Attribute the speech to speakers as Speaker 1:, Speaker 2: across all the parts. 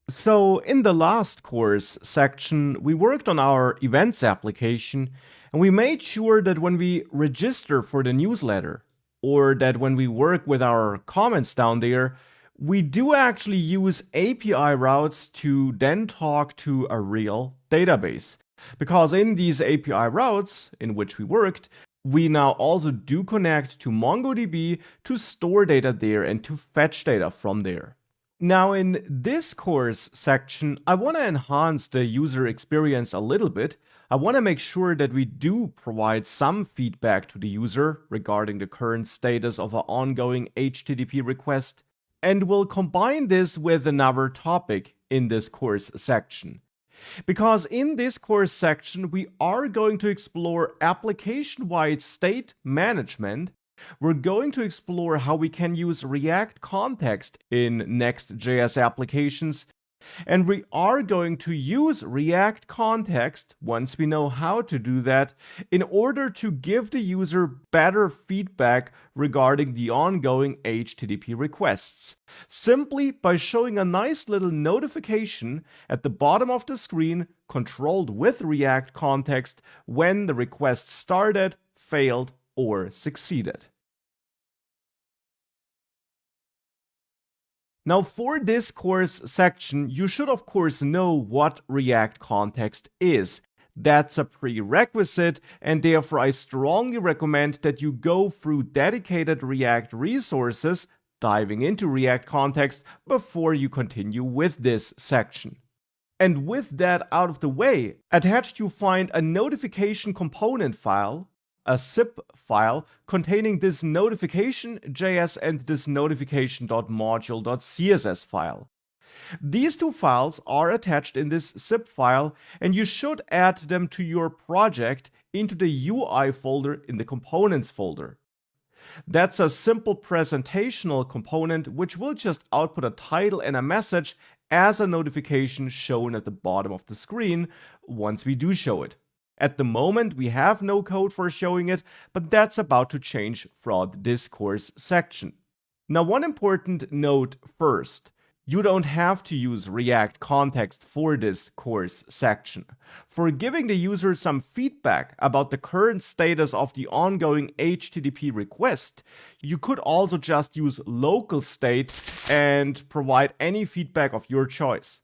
Speaker 1: So in the last course section, we worked on our events application and we made sure that when we register for the newsletter or that when we work with our comments down there, we do actually use API routes to then talk to a real database. Because in these API routes in which we worked, we now also do connect to MongoDB to store data there and to fetch data from there. Now, in this course section, I want to enhance the user experience a little bit. I want to make sure that we do provide some feedback to the user regarding the current status of an ongoing HTTP request, and we'll combine this with another topic in this course section. Because in this course section, we are going to explore application-wide state management. We're going to explore how we can use React context in Next.js applications. And we are going to use React context, once we know how to do that, in order to give the user better feedback regarding the ongoing HTTP requests, simply by showing a nice little notification at the bottom of the screen controlled with React context when the request started, failed, or succeeded. Now, for this course section, you should of course know what React context is. That's a prerequisite, and therefore I strongly recommend that you go through dedicated React resources diving into React context before you continue with this section. And with that out of the way, attached you find a notification component file, a zip file containing this notification.js and this notification.module.css file. These two files are attached in this zip file, and you should add them to your project into the UI folder in the components folder. That's a simple presentational component which will just output a title and a message as a notification shown at the bottom of the screen once we do show it. At the moment, we have no code for showing it, but that's about to change throughout this course section. Now, one important note first. You don't have to use React context for this course section. For giving the user some feedback about the current status of the ongoing HTTP request, you could also just use local state and provide any feedback of your choice.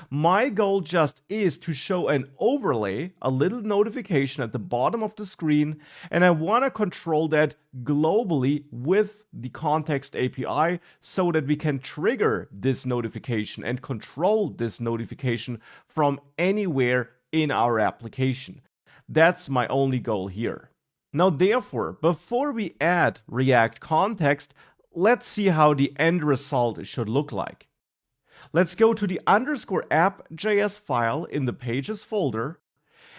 Speaker 1: My goal just is to show an overlay, a little notification at the bottom of the screen, and I want to control that globally with the context API so that we can trigger this notification and control this notification from anywhere in our application. That's my only goal here. Now, therefore, before we add React context, let's see how the end result should look like. Let's go to the _app.js file in the pages folder.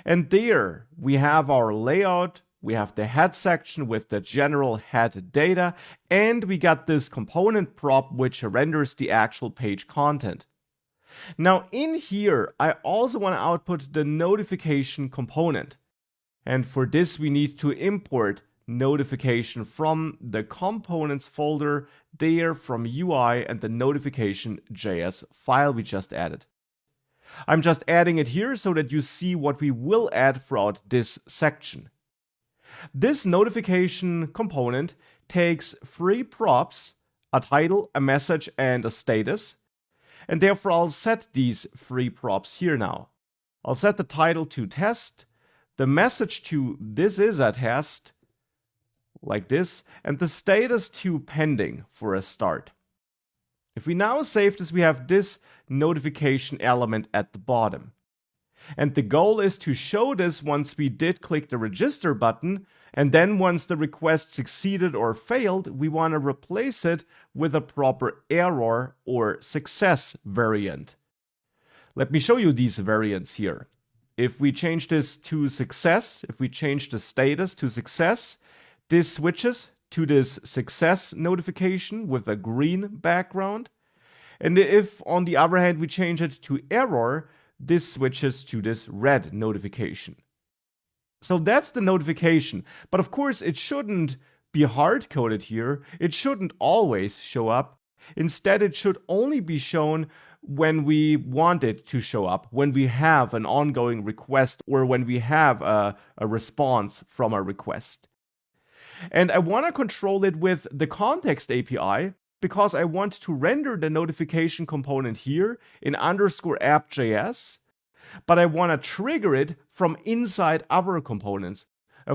Speaker 1: And there we have our layout. We have the head section with the general head data. And we got this component prop which renders the actual page content. Now in here, I also want to output the notification component. And for this, we need to import notification from the components folder there from UI and the notification.js file we just added. I'm just adding it here so that you see what we will add throughout this section. This notification component takes three props, a title, a message, and a status. And therefore, I'll set these three props here now. I'll set the title to test, the message to this is a test, like this, and the status to pending for a start. If we now save this, we have this notification element at the bottom. And the goal is to show this once we did click the register button, and then once the request succeeded or failed, we want to replace it with a proper error or success variant. Let me show you these variants here. If we change this to success, if we change the status to success, this switches to this success notification with a green background. And if, on the other hand, we change it to error, this switches to this red notification. So that's the notification. But of course, it shouldn't be hard-coded here. It shouldn't always show up. Instead, it should only be shown when we want it to show up, when we have an ongoing request or when we have a response from a request. And I want to control it with the context API because I want to render the notification component here in _app.js, but I want to trigger it from inside other components.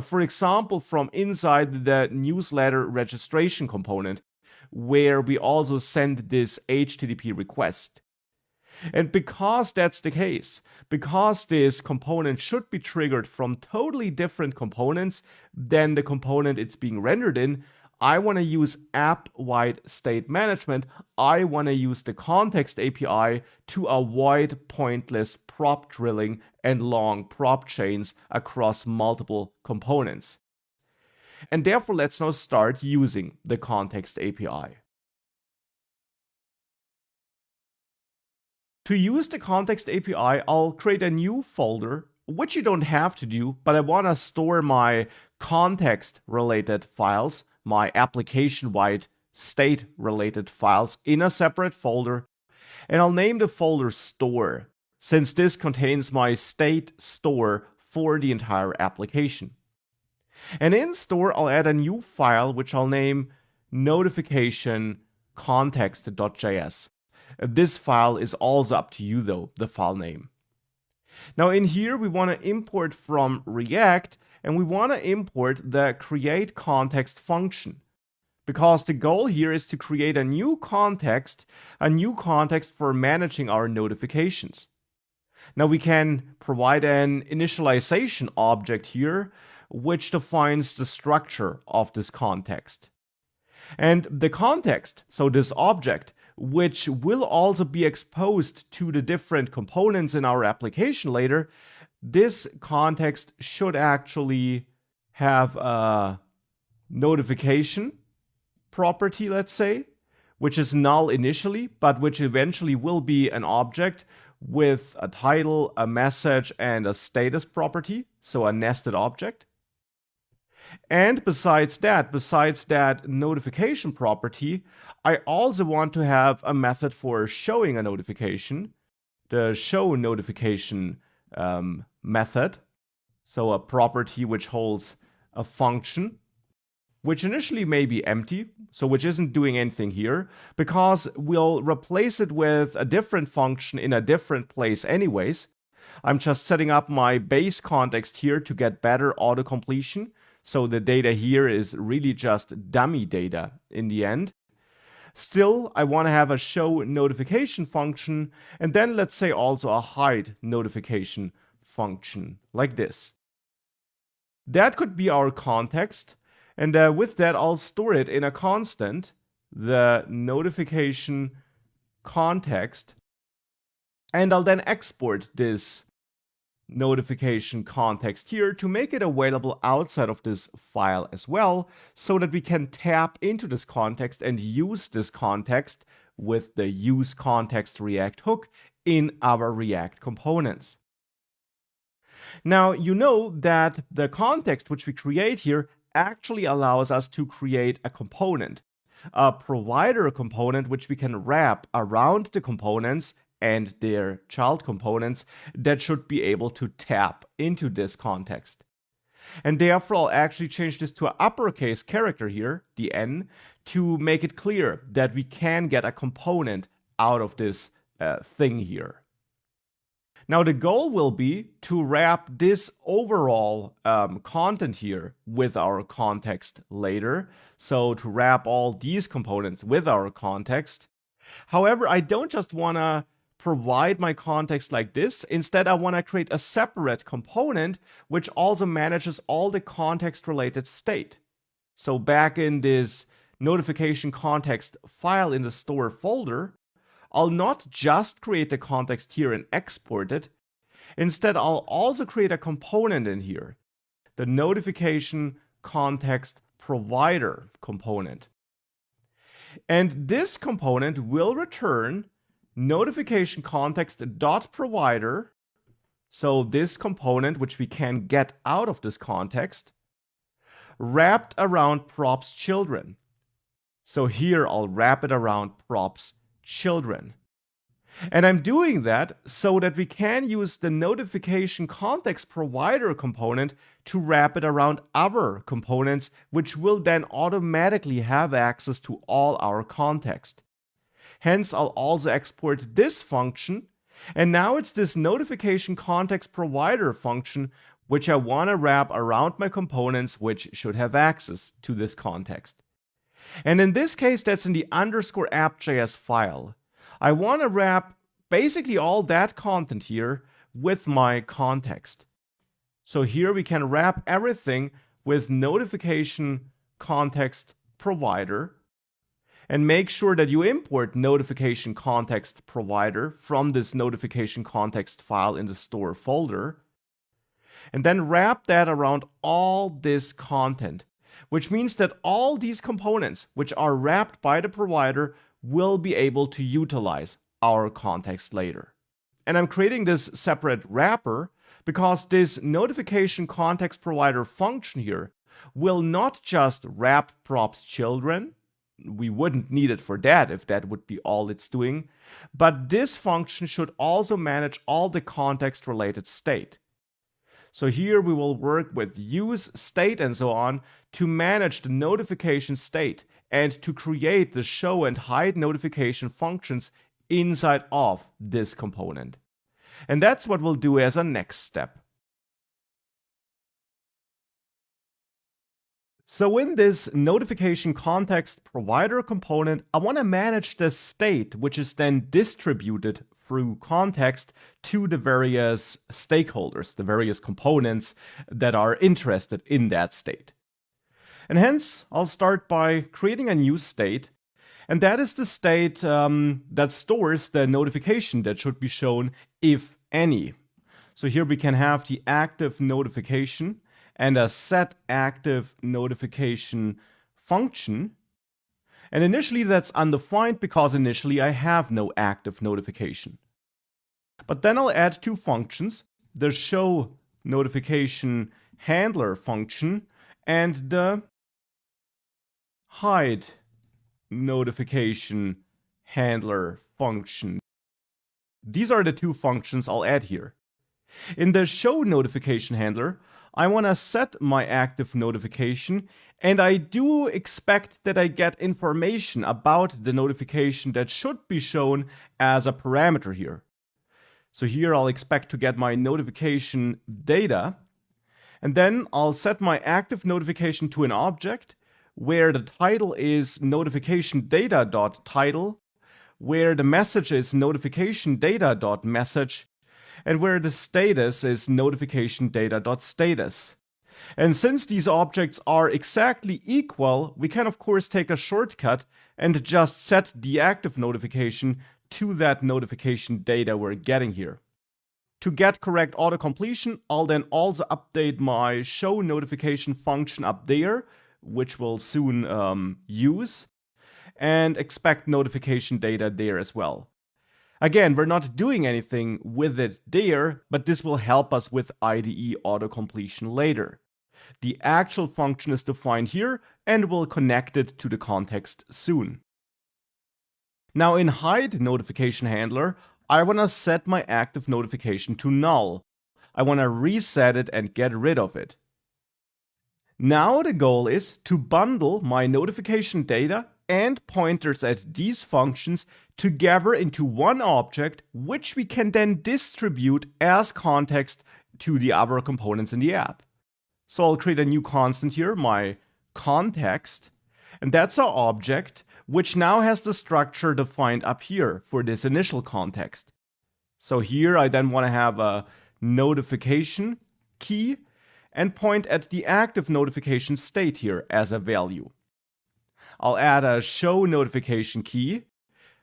Speaker 1: For example, from inside the newsletter registration component, where we also send this HTTP request. And because that's the case, because this component should be triggered from totally different components than the component it's being rendered in, I want to use app-wide state management. I want to use the context API to avoid pointless prop drilling and long prop chains across multiple components. And therefore, let's now start using the context API. To use the context API, I'll create a new folder, which you don't have to do, but I want to store my context-related files, my application-wide state-related files in a separate folder, and I'll name the folder store, since this contains my state store for the entire application. And in store, I'll add a new file, which I'll name notification context.js. This file is also up to you though, the file name. Now in here, we want to import from React, and we want to import the create context function, because the goal here is to create a new context for managing our notifications. Now we can provide an initialization object here, which defines the structure of this context. And the context, so this object, which will also be exposed to the different components in our application later, this context should actually have a notification property, let's say, which is null initially, but which eventually will be an object with a title, a message, and a status property, so a nested object. And besides that notification property, I also want to have a method for showing a notification, the show notification method. So a property which holds a function, which initially may be empty, so which isn't doing anything here, because we'll replace it with a different function in a different place anyways. I'm just setting up my base context here to get better autocompletion. So the data here is really just dummy data in the end. Still, I want to have a show notification function, and then let's say also a hide notification function, like this. That could be our context, and with that, I'll store it in a constant, the notification context, and I'll then export this notification context here to make it available outside of this file as well, so that we can tap into this context and use this context with the use context React hook in our React components. Now, you know that the context which we create here actually allows us to create a component, a provider component which we can wrap around the components and their child components that should be able to tap into this context. And therefore, I'll actually change this to an uppercase character here, the N, to make it clear that we can get a component out of this thing here. Now, the goal will be to wrap this overall content here with our context later. So to wrap all these components with our context. However, I don't just want to provide my context like this. Instead, I want to create a separate component which also manages all the context related state. So back in this notification context file in the store folder, I'll not just create the context here and export it. Instead, I'll also create a component in here, the notification context provider component. And this component will return notification context.provider. So this component, which we can get out of this context, wrapped around props children. So here I'll wrap it around props children. And I'm doing that so that we can use the notification context provider component to wrap it around other components, which will then automatically have access to all our context. Hence, I'll also export this function. And now it's this notification context provider function which I want to wrap around my components which should have access to this context. And in this case, that's in the underscore app.js file. I want to wrap basically all that content here with my context. So here we can wrap everything with notification context provider and make sure that you import notification context provider from this notification context file in the store folder. And then wrap that around all this content, which means that all these components which are wrapped by the provider will be able to utilize our context later. And I'm creating this separate wrapper because this notification context provider function here will not just wrap props children. We wouldn't need it for that if that would be all it's doing. But this function should also manage all the context related state. So here we will work with use state and so on to manage the notification state and to create the show and hide notification functions inside of this component. And that's what we'll do as a next step. So in this notification context provider component, I want to manage the state, which is then distributed through context to the various stakeholders, the various components that are interested in that state. And hence, I'll start by creating a new state. And that is the state that stores the notification that should be shown, if any. So here we can have the active notification and a set active notification function. And initially that's undefined because initially I have no active notification. But then I'll add two functions, the show notification handler function and the hide notification handler function. These are the two functions I'll add here. In the show notification handler, I want to set my active notification, and I do expect that I get information about the notification that should be shown as a parameter here. So here I'll expect to get my notification data, and then I'll set my active notification to an object where the title is notification data.title, where the message is notification data.message, and where the status is notification data.status. And since these objects are exactly equal, we can of course take a shortcut and just set the active notification to that notification data we're getting here. To get correct autocompletion, I'll then also update my show notification function up there, which we'll soon use, and expect notification data there as well. Again, we're not doing anything with it there, but this will help us with IDE autocompletion later. The actual function is defined here, and we'll connect it to the context soon. Now in hide notification handler, I want to set my active notification to null. I want to reset it and get rid of it. Now the goal is to bundle my notification data and pointers at these functions together into one object, which we can then distribute as context to the other components in the app. So I'll create a new constant here, my context, and that's our object, which now has the structure defined up here for this initial context. So here I then want to have a notification key and point at the active notification state here as a value. I'll add a show notification key,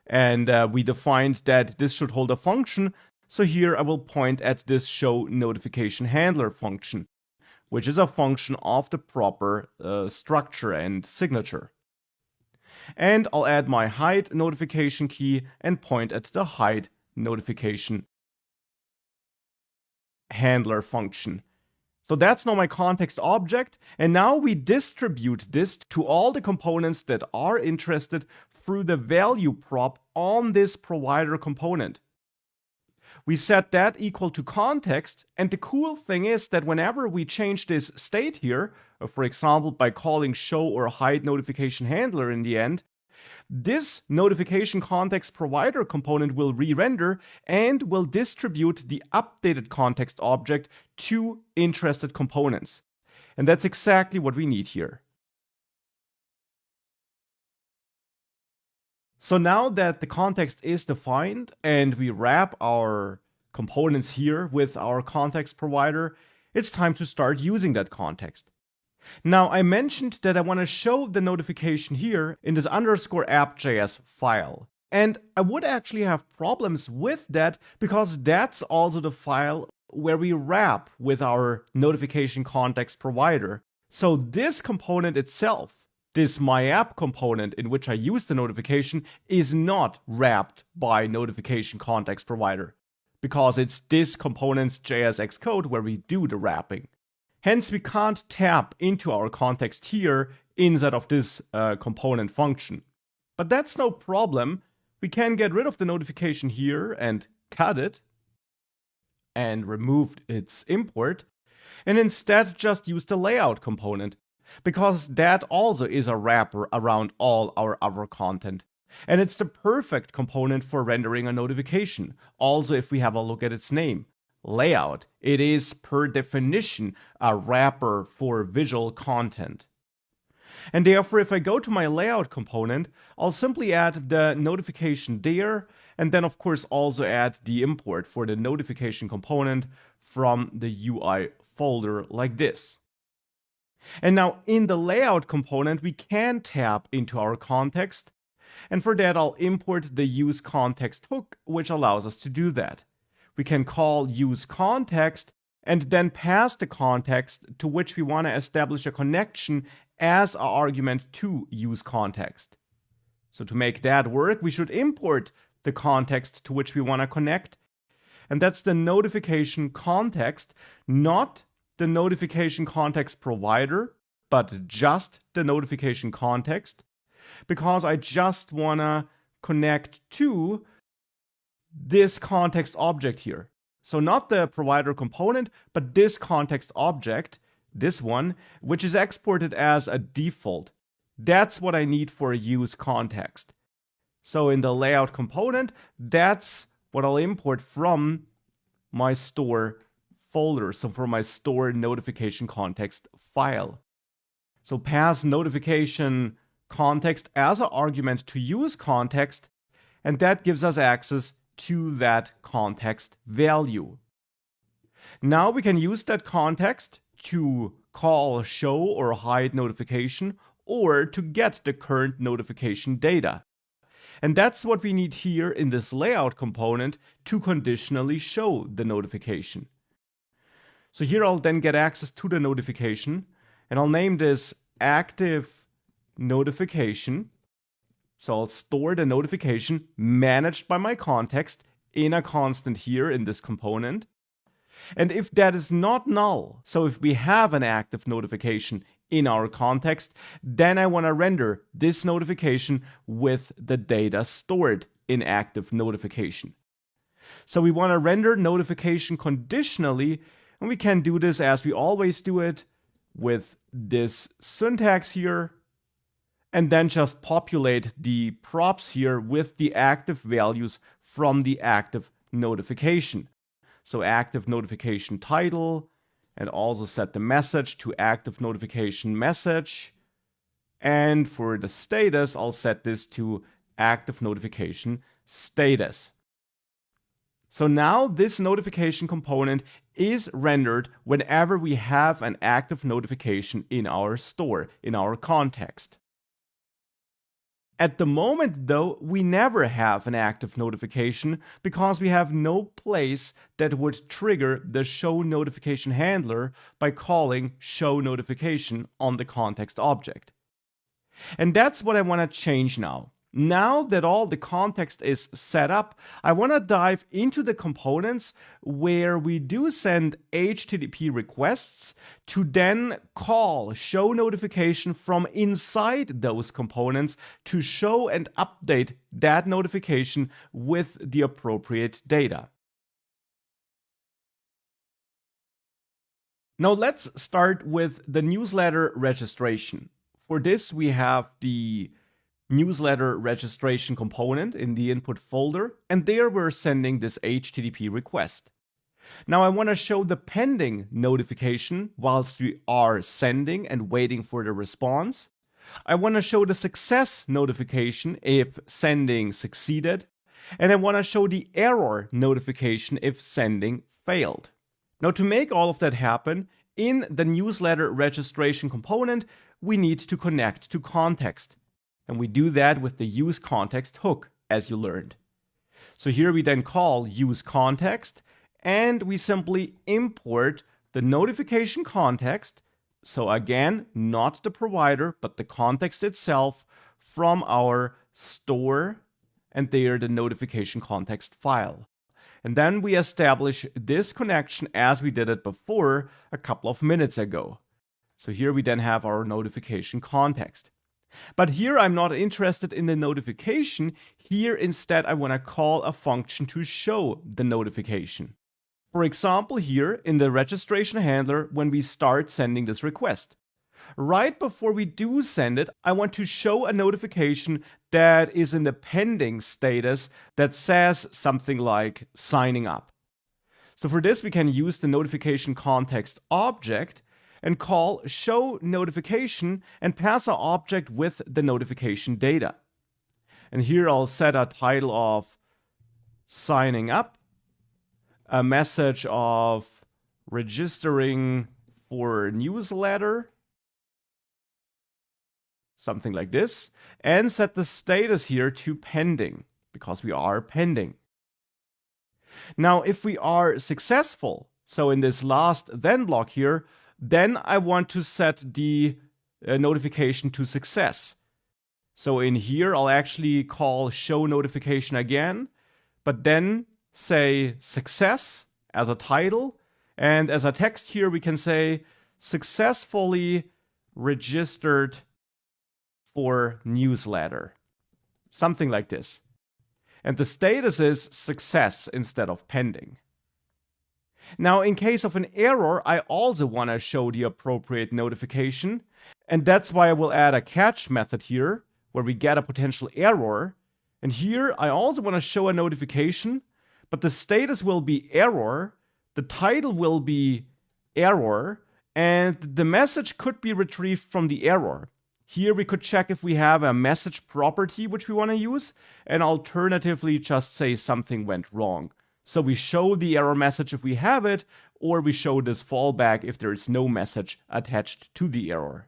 Speaker 1: and we defined that this should hold a function, so here I will point at this show notification handler function, which is a function of the proper structure and signature. And I'll add my hide notification key and point at the hide notification handler function. So that's now my context object, and now we distribute this to all the components that are interested through the value prop on this provider component. We set that equal to context, and the cool thing is that whenever we change this state here, for example by calling show or hide notification handler in the end, this notification context provider component will re-render and will distribute the updated context object to interested components. And that's exactly what we need here. So now that the context is defined and we wrap our components here with our context provider, it's time to start using that context. Now, I mentioned that I want to show the notification here in this _app.js file. And I would actually have problems with that because that's also the file where we wrap with our notification context provider. So this component itself, this myApp component in which I use the notification, is not wrapped by notification context provider because it's this component's JSX code where we do the wrapping. Hence, we can't tap into our context here inside of this component function. But that's no problem. We can get rid of the notification here and cut it and remove its import, and instead just use the layout component, because that also is a wrapper around all our other content. And it's the perfect component for rendering a notification. Also, if we have a look at its name, layout, it is per definition a wrapper for visual content. And therefore, if I go to my layout component, I'll simply add the notification there, and then of course also add the import for the notification component from the UI folder like this. And now in the layout component, we can tap into our context. And for that, I'll import the use context hook, which allows us to do that. We can call use context and then pass the context to which we want to establish a connection as an argument to use context. So to make that work, we should import the context to which we want to connect. And that's the notification context, not the notification context provider, but just the notification context, because I just want to connect to this context object here. So not the provider component, but this context object, this one, which is exported as a default. That's what I need for a use context. So in the layout component, that's what I'll import from my store folder, so for my store notification context file. So pass notification context as an argument to use context, and that gives us access to that context value. Now we can use that context to call show or hide notification or to get the current notification data. And that's what we need here in this layout component to conditionally show the notification. So here I'll then get access to the notification, and I'll name this active notification. So I'll store the notification managed by my context in a constant here in this component. And if that is not null, so if we have an active notification in our context, then I want to render this notification with the data stored in active notification. So we want to render notification conditionally, and we can do this as we always do it with this syntax here, and then just populate the props here with the active values from the active notification. So active notification title, and also set the message to active notification message. And for the status, I'll set this to active notification status. So now this notification component is rendered whenever we have an active notification in our store, in our context. At the moment, though, we never have an active notification because we have no place that would trigger the show notification handler by calling show notification on the context object. And that's what I want to change now. Now that all the context is set up, I want to dive into the components where we do send HTTP requests to then call show notification from inside those components to show and update that notification with the appropriate data. Now let's start with the newsletter registration. For this, we have the newsletter registration component in the input folder, and there we're sending this HTTP request. Now I want to show the pending notification whilst we are sending and waiting for the response. I want to show the success notification if sending succeeded, and I want to show the error notification if sending failed. Now to make all of that happen, in the newsletter registration component, we need to connect to context. And we do that with the useContext hook, as you learned. So here we then call useContext, and we simply import the notification context. So again, not the provider, but the context itself from our store, and there the notification context file. And then we establish this connection as we did it before a couple of minutes ago. So here we then have our notification context. But here I'm not interested in the notification. Here instead I want to call a function to show the notification. For example, here in the registration handler when we start sending this request. Right before we do send it, I want to show a notification that is in the pending status that says something like signing up. So for this we can use the notification context object and call show notification and pass an object with the notification data. And here I'll set a title of signing up, a message of registering for newsletter, something like this, and set the status here to pending because we are pending. Now, if we are successful, so in this last then block here, then I want to set the notification to success. So in here, I'll actually call show notification again, but then say success as a title. And as a text here, we can say successfully registered for newsletter, something like this. And the status is success instead of pending. Now, in case of an error, I also want to show the appropriate notification. And that's why I will add a catch method here, where we get a potential error. And here, I also want to show a notification, but the status will be error, the title will be error, and the message could be retrieved from the error. Here we could check if we have a message property which we want to use, and alternatively just say something went wrong. So we show the error message if we have it, or we show this fallback if there is no message attached to the error.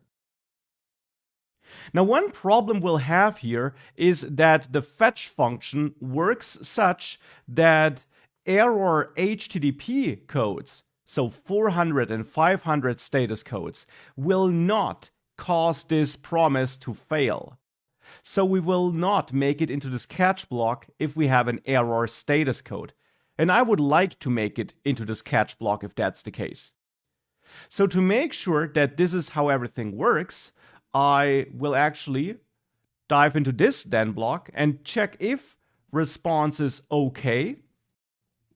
Speaker 1: Now, one problem we'll have here is that the fetch function works such that error HTTP codes, so 400 and 500 status codes, will not cause this promise to fail. So we will not make it into this catch block if we have an error status code. And I would like to make it into this catch block if that's the case. So to make sure that this is how everything works, I will actually dive into this then block and check if response is okay.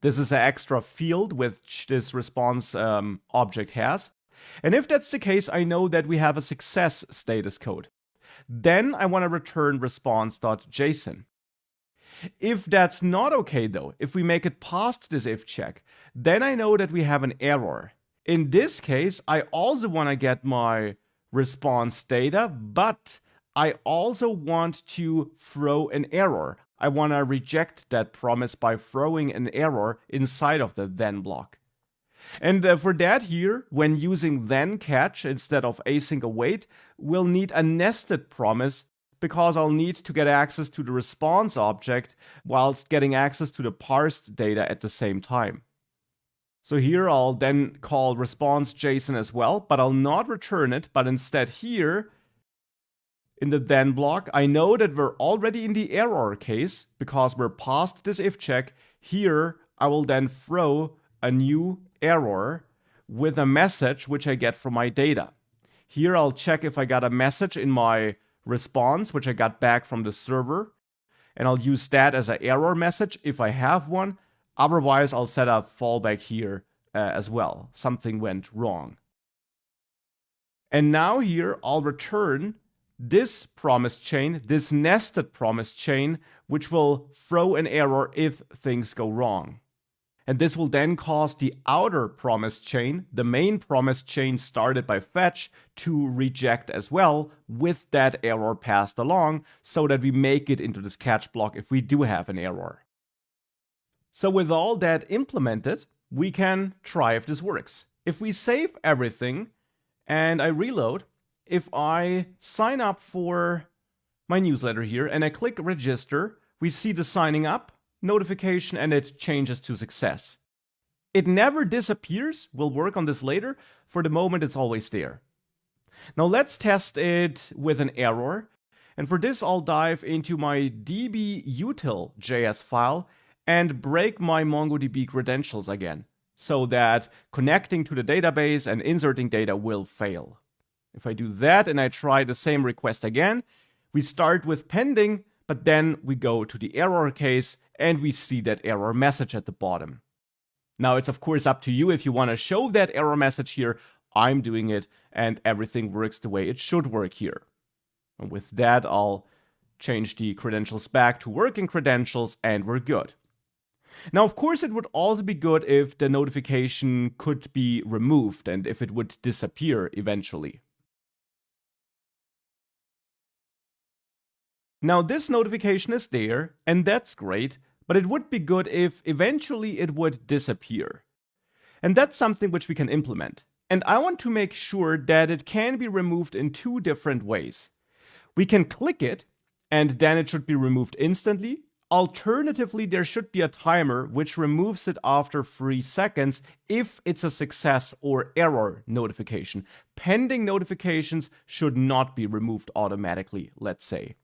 Speaker 1: This is an extra field which this response object has. And if that's the case, I know that we have a success status code. Then I want to return response.json. If that's not okay though, if we make it past this if check, then I know that we have an error. In this case, I also want to get my response data, but I also want to throw an error. I want to reject that promise by throwing an error inside of the then block. And for that here, when using then catch instead of async await, we'll need a nested promise because I'll need to get access to the response object whilst getting access to the parsed data at the same time. So here I'll then call response.json as well, but I'll not return it, but instead here, In the then block, I know that we're already in the error case because we're past this if check. Here, I will then throw a new error with a message which I get from my data. Here, I'll check if I got a message in my response, which I got back from the server, and I'll use that as an error message if I have one. Otherwise, I'll set a fallback here as well. Something went wrong. And now here, I'll return this promise chain, this nested promise chain, which will throw an error if things go wrong. And this will then cause the outer promise chain, the main promise chain started by fetch, to reject as well with that error passed along so that we make it into this catch block if we do have an error. So with all that implemented, we can try if this works. If we save everything and I reload, if I sign up for my newsletter here and I click register, we see the signing up notification and it changes to success. It never disappears. We'll work on this later. For the moment, it's always there. Now let's test it with an error. And for this, I'll dive into my dbutil.js file and break my MongoDB credentials again, so that connecting to the database and inserting data will fail. If I do that and I try the same request again, we start with pending, but then we go to the error case and we see that error message at the bottom. Now it's of course up to you if you want to show that error message here. I'm doing it and everything works the way it should work here. And with that, I'll change the credentials back to working credentials and we're good. Now, of course, it would also be good if the notification could be removed and if it would disappear eventually. Now, this notification is there, and that's great, but it would be good if eventually it would disappear. And that's something which we can implement. And I want to make sure that it can be removed in two different ways. We can click it, and then it should be removed instantly. Alternatively, there should be a timer which removes it after 3 seconds if it's a success or error notification. Pending notifications should not be removed automatically, let's say.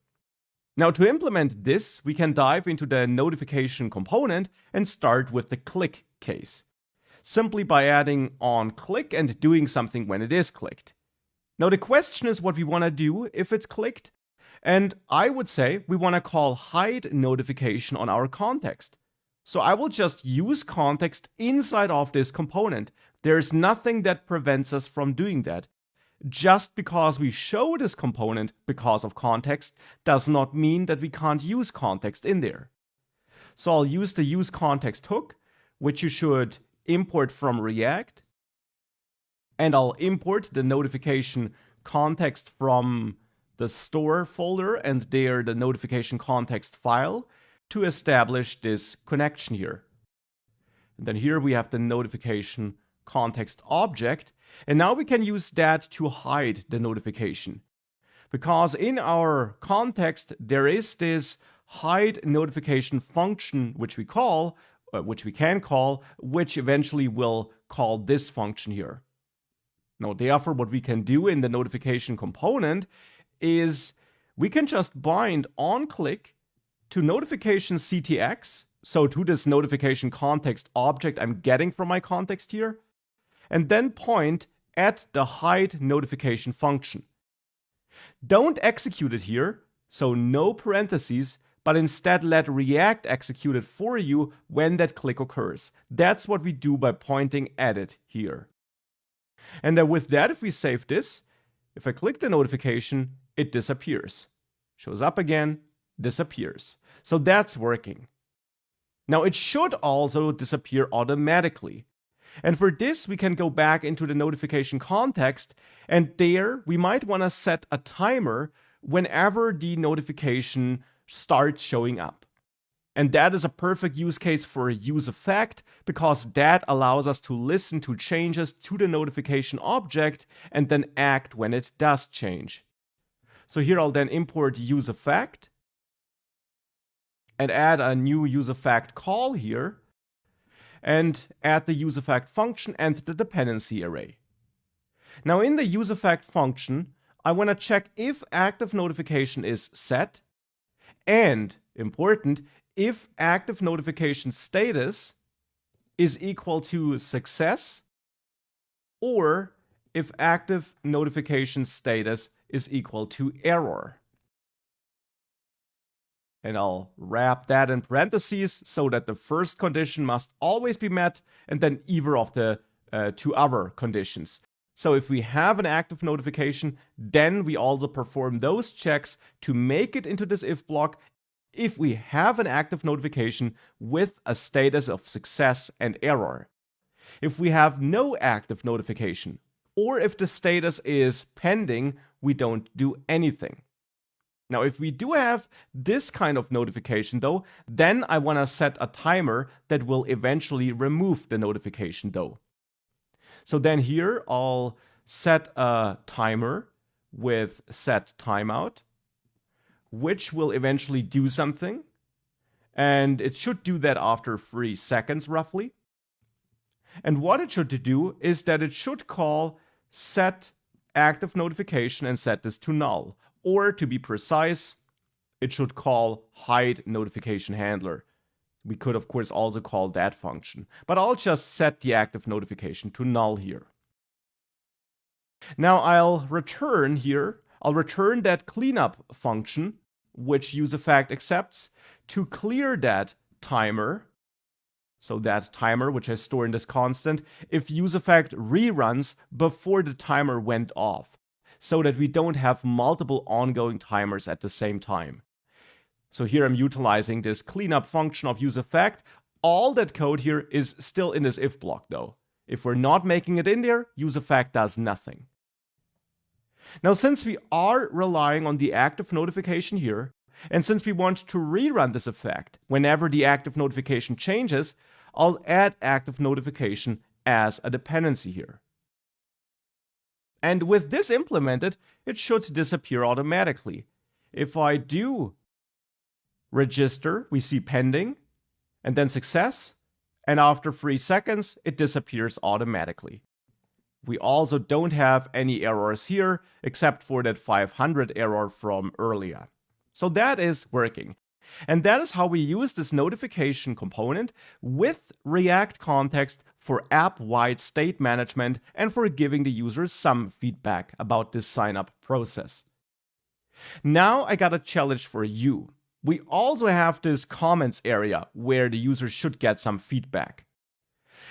Speaker 1: Now, to implement this, we can dive into the notification component and start with the click case, simply by adding on click and doing something when it is clicked. Now, the question is what we want to do if it's clicked, and I would say we want to call hide notification on our context. So I will just use context inside of this component. There's nothing that prevents us from doing that. Just because we show this component because of context does not mean that we can't use context in there. So I'll use the use context hook, which you should import from React. And I'll import the notification context from the store folder and there the notification context file to establish this connection here. And then here we have the notification context object. And now we can use that to hide the notification. Because in our context, there is this hide notification function, which we can call, which eventually will call this function here. Now, therefore, what we can do in the notification component is we can just bind on click to notification CTX, so to this notification context object I'm getting from my context here, and then point at the hide notification function. Don't execute it here, so no parentheses, but instead let React execute it for you when that click occurs. That's what we do by pointing at it here. And then with that, if we save this, if I click the notification, it disappears. Shows up again, disappears. So that's working. Now it should also disappear automatically. And for this, we can go back into the notification context, and there we might want to set a timer whenever the notification starts showing up. And that is a perfect use case for a use effect, because that allows us to listen to changes to the notification object and then act when it does change. So here I'll then import use effect and add a new use effect call here, and add the use effect function and the dependency array. Now in the use effect function, I want to check if active notification is set, and important, if active notification status is equal to success, or if active notification status is equal to error. And I'll wrap that in parentheses so that the first condition must always be met, and then either of the two other conditions. So if we have an active notification, then we also perform those checks to make it into this if block if we have an active notification with a status of success and error. If we have no active notification, or if the status is pending, we don't do anything. Now, if we do have this kind of notification though, then I want to set a timer that will eventually remove the notification though. So then here I'll set a timer with set timeout, which will eventually do something. And it should do that after 3 seconds roughly. And what it should do is that it should call set active notification and set this to null. Or to be precise, it should call hide notification handler. We could, of course, also call that function. But I'll just set the active notification to null here. Now I'll return that cleanup function, which useEffect accepts, to clear that timer. So that timer, which I store in this constant, if useEffect reruns before the timer went off, so that we don't have multiple ongoing timers at the same time. So here I'm utilizing this cleanup function of useEffect. All that code here is still in this if block though. If we're not making it in there, useEffect does nothing. Now, since we are relying on the active notification here, and since we want to rerun this effect whenever the active notification changes, I'll add active notification as a dependency here. And with this implemented, it should disappear automatically. If I do register, we see pending, and then success, and after 3 seconds, it disappears automatically. We also don't have any errors here, except for that 500 error from earlier. So that is working. And that is how we use this notification component with React context for app-wide state management and for giving the users some feedback about this sign-up process. Now I got a challenge for you. We also have this comments area where the user should get some feedback.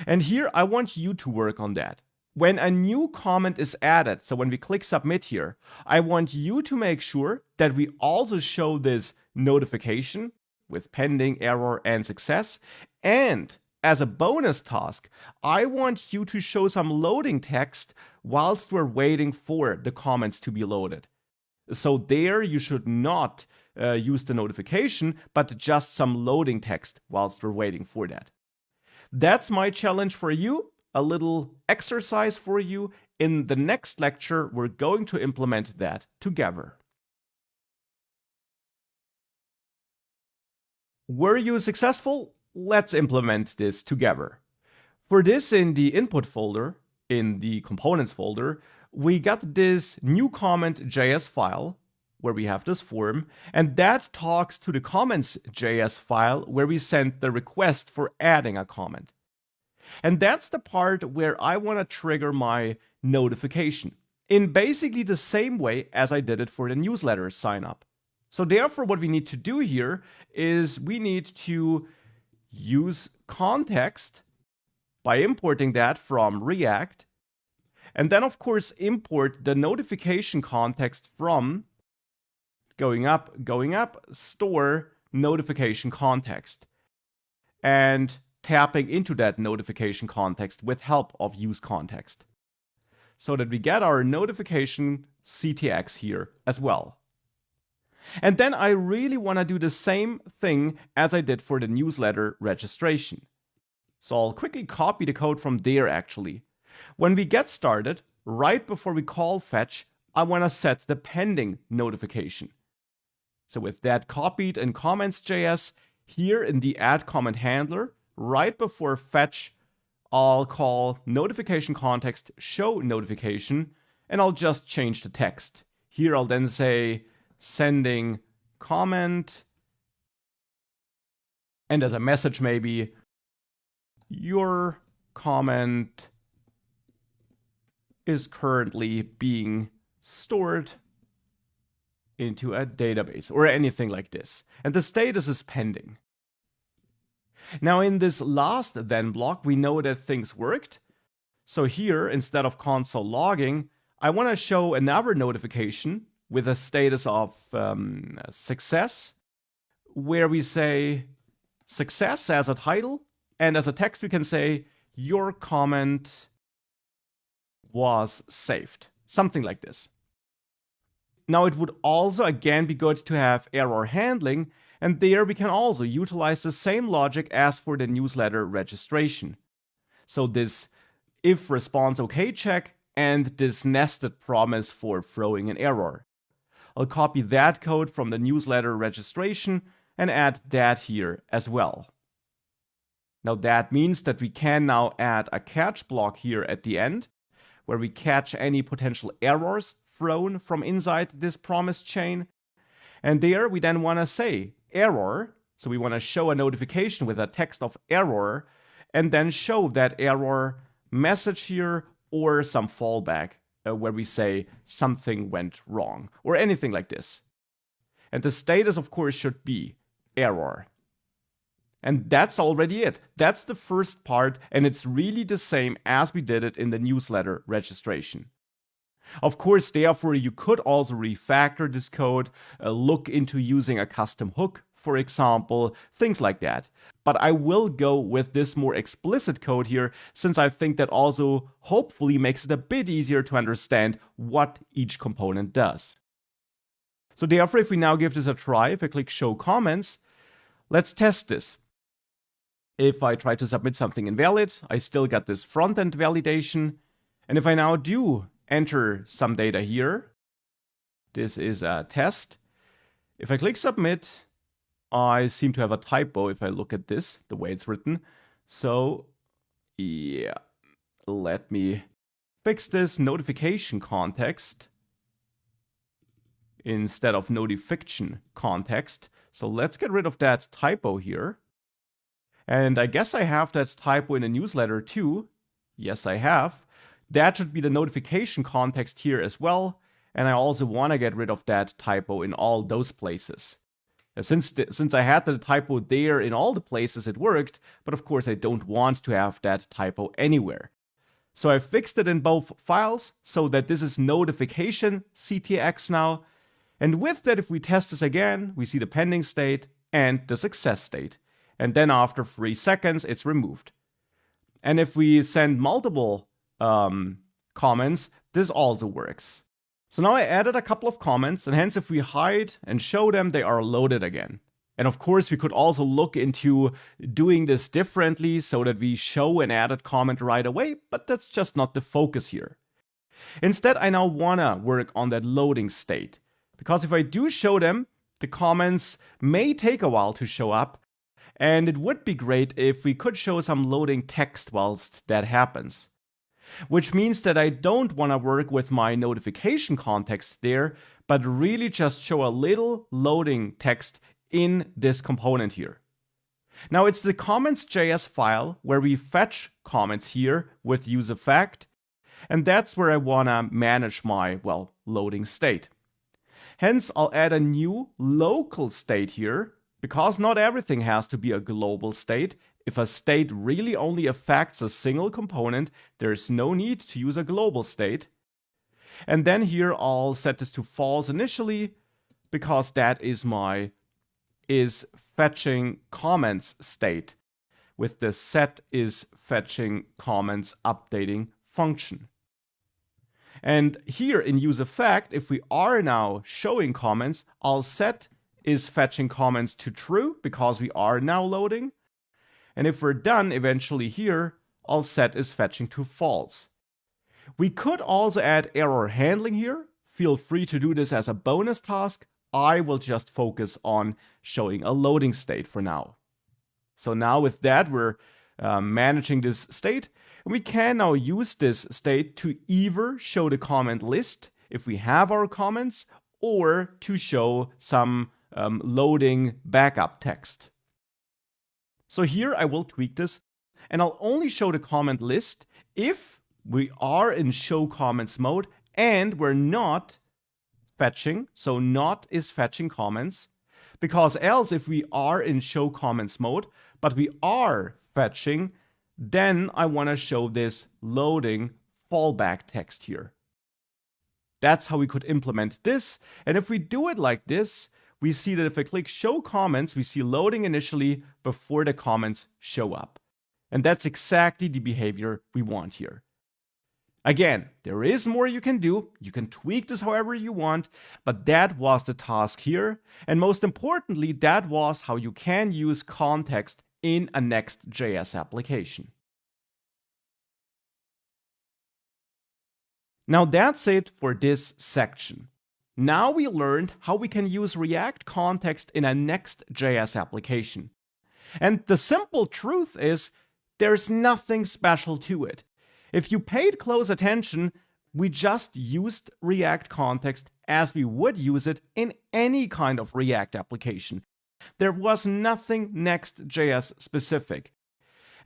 Speaker 1: And here I want you to work on that. When a new comment is added, so when we click submit here, I want you to make sure that we also show this notification with pending, error, and success. And as a bonus task, I want you to show some loading text whilst we're waiting for the comments to be loaded. So there you should not use the notification, but just some loading text whilst we're waiting for that. That's my challenge for you. A little exercise for you. In the next lecture, we're going to implement that together. Were you successful? Let's implement this together. For this, in the input folder, in the components folder, we got this new comment.js file where we have this form, and that talks to the comments.js file where we sent the request for adding a comment. And that's the part where I want to trigger my notification in basically the same way as I did it for the newsletter sign up. So therefore, what we need to do here is we need to use context by importing that from React, and then of course import the notification context from going up, store notification context, and tapping into that notification context with help of use context, so that we get our notification CTX here as well. And then I really want to do the same thing as I did for the newsletter registration. So I'll quickly copy the code from there actually. When we get started, right before we call fetch, I want to set the pending notification. So with that copied in comments.js, here in the add comment handler, right before fetch, I'll call notification context show notification, and I'll just change the text. Here I'll then say sending comment, and as a message maybe, your comment is currently being stored into a database or anything like this. And the status is pending. Now in this last then block, we know that things worked. So here, instead of console logging, I want to show another notification with a status of success, where we say success as a title, and as a text we can say your comment was saved. Something like this. Now it would also again be good to have error handling, and there we can also utilize the same logic as for the newsletter registration. So this if response OK check and this nested promise for throwing an error. I'll copy that code from the newsletter registration and add that here as well. Now that means that we can now add a catch block here at the end, where we catch any potential errors thrown from inside this promise chain. And there we then want to say error. So we want to show a notification with a text of error, and then show that error message here or some fallback where we say something went wrong or anything like this. And the status, of course, should be error. And that's already it. That's the first part, and it's really the same as we did it in the newsletter registration. Of course, therefore, you could also refactor this code, look into using a custom hook, for example, things like that. But I will go with this more explicit code here, since I think that also hopefully makes it a bit easier to understand what each component does. So therefore, if we now give this a try, if I click Show Comments, let's test this. If I try to submit something invalid, I still got this front-end validation. And if I now do enter some data here, this is a test. If I click Submit, I seem to have a typo if I look at this, the way it's written. So yeah, let me fix this notification context instead of notification context. So let's get rid of that typo here. And I guess I have that typo in a newsletter too. Yes, I have. That should be the notification context here as well. And I also want to get rid of that typo in all those places. Since I had the typo there in all the places, it worked. But of course, I don't want to have that typo anywhere. So I fixed it in both files so that this is notification CTX now. And with that, if we test this again, we see the pending state and the success state. And then after 3 seconds, it's removed. And if we send multiple comments, this also works. So now I added a couple of comments, and hence if we hide and show them, they are loaded again. And of course, we could also look into doing this differently so that we show an added comment right away, but that's just not the focus here. Instead, I now want to work on that loading state, because if I do show them, the comments may take a while to show up, and it would be great if we could show some loading text whilst that happens. Which means that I don't want to work with my notification context there, but really just show a little loading text in this component here. Now it's the comments.js file where we fetch comments here with useEffect, and that's where I want to manage my, well, loading state. Hence, I'll add a new local state here, because not everything has to be a global state. If a state really only affects a single component, there's no need to use a global state. And then here I'll set this to false initially, because that is my fetching comments state with the set is fetching comments updating function. And here in useEffect, if we are now showing comments, I'll set is fetching comments to true because we are now loading. And if we're done eventually here, I'll set is fetching to false. We could also add error handling here. Feel free to do this as a bonus task. I will just focus on showing a loading state for now. So now with that, we're managing this state. And we can now use this state to either show the comment list if we have our comments or to show some loading backup text. So here I will tweak this, and I'll only show the comment list if we are in show comments mode and we're not fetching. So not is fetching comments, because else if we are in show comments mode, but we are fetching, then I want to show this loading fallback text here. That's how we could implement this. And if we do it like this, we see that if I click show comments, we see loading initially before the comments show up. And that's exactly the behavior we want here. Again, there is more you can do. You can tweak this however you want, but that was the task here. And most importantly, that was how you can use context in a Next.js application. Now that's it for this section. Now we learned how we can use React context in a Next.js application. And the simple truth is, there's nothing special to it. If you paid close attention, we just used React context as we would use it in any kind of React application. There was nothing Next.js specific.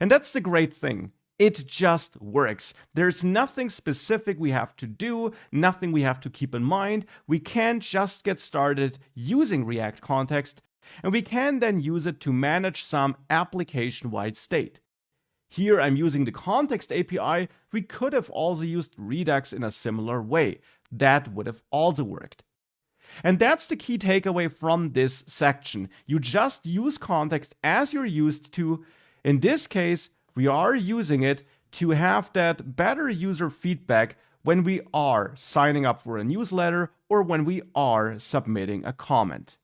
Speaker 1: And that's the great thing. It just works. There's nothing specific we have to do, nothing we have to keep in mind. We can just get started using React context, and we can then use it to manage some application-wide state. Here I'm using the context API. We could have also used Redux in a similar way. That would have also worked. And that's the key takeaway from this section. You just use context as you're used to. In this case, we are using it to have that better user feedback when we are signing up for a newsletter or when we are submitting a comment.